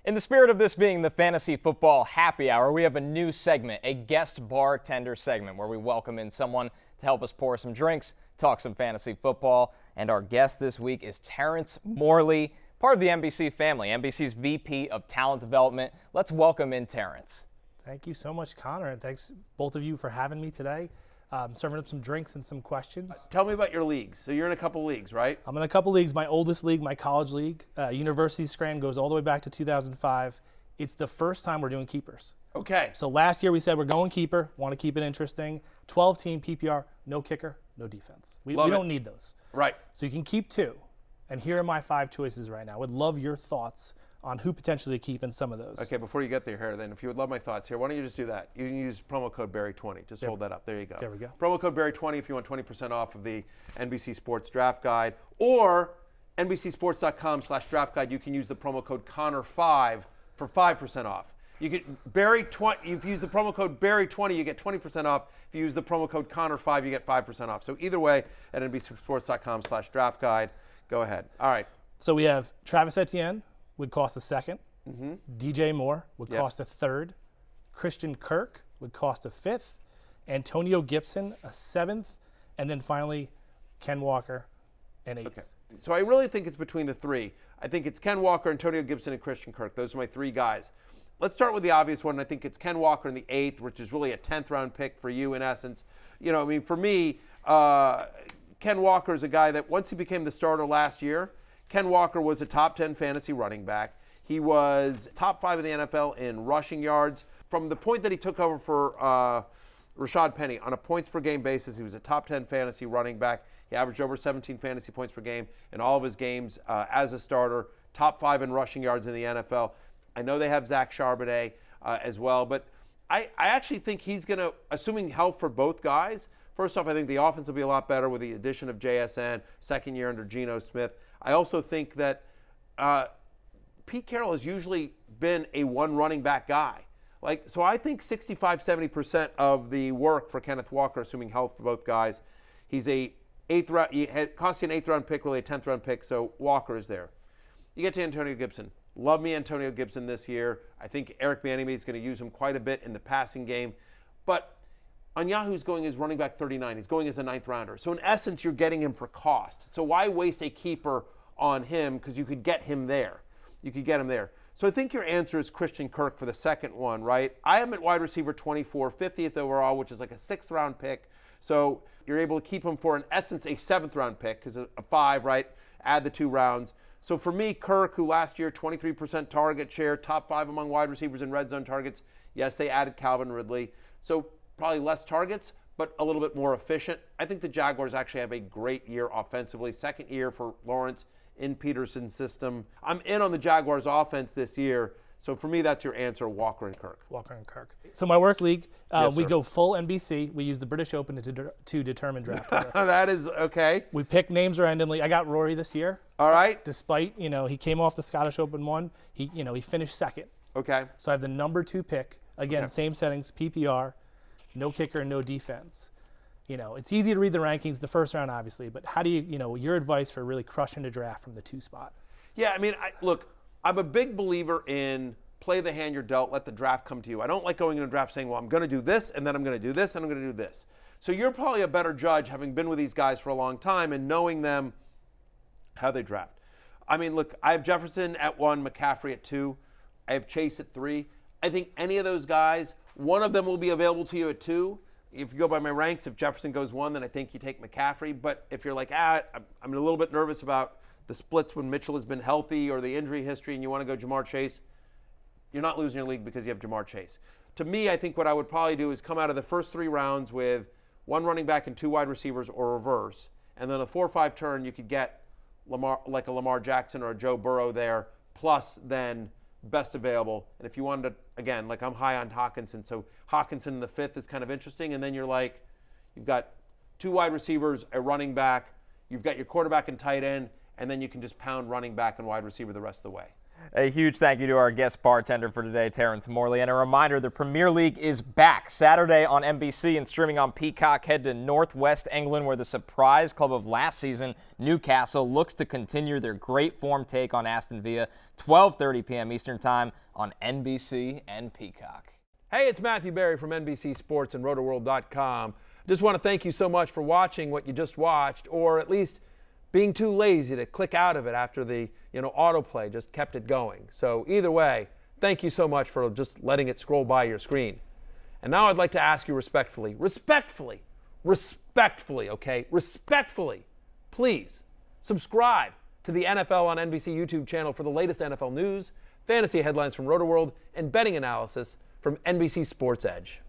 In the spirit of this being the Fantasy Football Happy Hour, we have a new segment, a guest bartender segment, where we welcome in someone to help us pour some drinks, talk some fantasy football. And our guest this week is Terence Morley, part of the NBC family, NBC's VP of Talent Development. Let's welcome in Terence. Thank you so much, Connor, and thanks both of you for having me today. Serving up some drinks and some questions. Tell me about your leagues. So you're in a couple leagues, right? I'm in a couple leagues. My oldest league, my college league, University Scranton, goes all the way back to 2005. It's the first time we're doing keepers. Okay. So last year we said we're going keeper, want to keep it interesting. 12-team PPR, no kicker, no defense. We don't need those. Right. So you can keep two. And here are my 5 choices right now. I would love your thoughts on who potentially to keep in some of those. Okay, before you get there, here, then, if you would love my thoughts here, why don't you just do that? You can use promo code Barry20. Just hold that up. There you go. There we go. Promo code Barry20 if you want 20% off of the NBC Sports Draft Guide. Or NBCSports.com/draft guide, you can use the promo code Connor5 for 5% off. You get Barry20. If you use the promo code Barry20, you get 20% off. If you use the promo code Connor5, you get 5% off. So either way, at NBCSports.com/draft guide. Go ahead. All right. So we have Travis Etienne, would cost a second. DJ Moore would cost a third. Christian Kirk would cost a fifth. Antonio Gibson, a seventh. And then finally, Ken Walker, an eighth. Okay. So I really think it's between the three. I think it's Ken Walker, Antonio Gibson, and Christian Kirk. Those are my 3 guys. Let's start with the obvious one. I think it's Ken Walker in the 8th, which is really a 10th round pick for you in essence. You know, I mean, for me, Ken Walker is a guy that once he became the starter last year, Ken Walker was a top 10 fantasy running back. He was top 5 in the NFL in rushing yards. From the point that he took over for Rashad Penny, on a points per game basis, he was a top 10 fantasy running back. He averaged over 17 fantasy points per game in all of his games as a starter, top 5 in rushing yards in the NFL. I know they have Zach Charbonnet as well, but I actually think he's going to, assuming health for both guys, first off, I think the offense will be a lot better with the addition of JSN, second year under Geno Smith. I also think that Pete Carroll has usually been a one running back guy. So I think 65-70% of the work for Kenneth Walker, assuming health for both guys, he's a 8th round. It cost you an 8th round pick, really a 10th round pick. So Walker is there. You get to Antonio Gibson. Love me Antonio Gibson this year. I think Eric Bieniemy is going to use him quite a bit in the passing game, but on Yahoo's going as running back 39. He's going as a 9th rounder. So in essence, you're getting him for cost. So why waste a keeper on him? Because you could get him there. You could get him there. So I think your answer is Christian Kirk for the second one, right? I am at wide receiver 24, 50th overall, which is like a 6th round pick. So you're able to keep him for, in essence, a 7th round pick, because a 5, right? Add the 2 rounds. So for me, Kirk, who last year, 23% target share, top 5 among wide receivers in red zone targets. Yes, they added Calvin Ridley. So probably less targets, but a little bit more efficient. I think the Jaguars actually have a great year offensively. Second year for Lawrence in Peterson's system. I'm in on the Jaguars offense this year. So for me, that's your answer, Walker and Kirk. Walker and Kirk. So my work league, Yes, we sir. go full NBC. We use the British Open to determine draft order. That is okay. We pick names randomly. I got Rory this year. All right. Despite, he came off the Scottish Open one. He finished second. Okay. So I have the number 2 pick. Again, Okay. same settings, PPR, no kicker, no defense. It's easy to read the rankings, the first round, obviously, but how do you, your advice for really crushing the draft from the 2 spot? Yeah, I mean, look, I'm a big believer in play the hand you're dealt, let the draft come to you. I don't like going into a draft saying, well, I'm going to do this, and then I'm going to do this, and I'm going to do this. So you're probably a better judge, having been with these guys for a long time and knowing them, how they draft. I mean, look, I have Jefferson at 1, McCaffrey at 2. I have Chase at 3. I think any of those guys, one of them will be available to you at 2. If you go by my ranks, if Jefferson goes 1, then I think you take McCaffrey. But if you're like, I'm a little bit nervous about the splits when Mitchell has been healthy or the injury history and you want to go Jamar Chase, you're not losing your league because you have Jamar Chase. To me, I think what I would probably do is come out of the first 3 rounds with 1 running back and 2 wide receivers or reverse. And then a 4-5 turn, you could get like a Lamar Jackson or a Joe Burrow there, plus then best available. And if you wanted to, again, like I'm high on Hawkinson, so Hawkinson in the 5th is kind of interesting. And then you're like, you've got 2 wide receivers, a running back, you've got your quarterback and tight end, and then you can just pound running back and wide receiver the rest of the way. A huge thank you to our guest bartender for today, Terence Morley. And a reminder, the Premier League is back Saturday on NBC and streaming on Peacock. Head to Northwest England, where the surprise club of last season, Newcastle, looks to continue their great form take on Aston Villa, 12:30 p.m. Eastern Time on NBC and Peacock. Hey, it's Matthew Berry from NBC Sports and RotoWorld.com. Just want to thank you so much for watching what you just watched, or at least being too lazy to click out of it after the autoplay just kept it going. So either way, thank you so much for just letting it scroll by your screen. And now I'd like to ask you respectfully, okay, please subscribe to the NFL on NBC YouTube channel for the latest NFL news, fantasy headlines from RotoWorld, and betting analysis from NBC Sports Edge.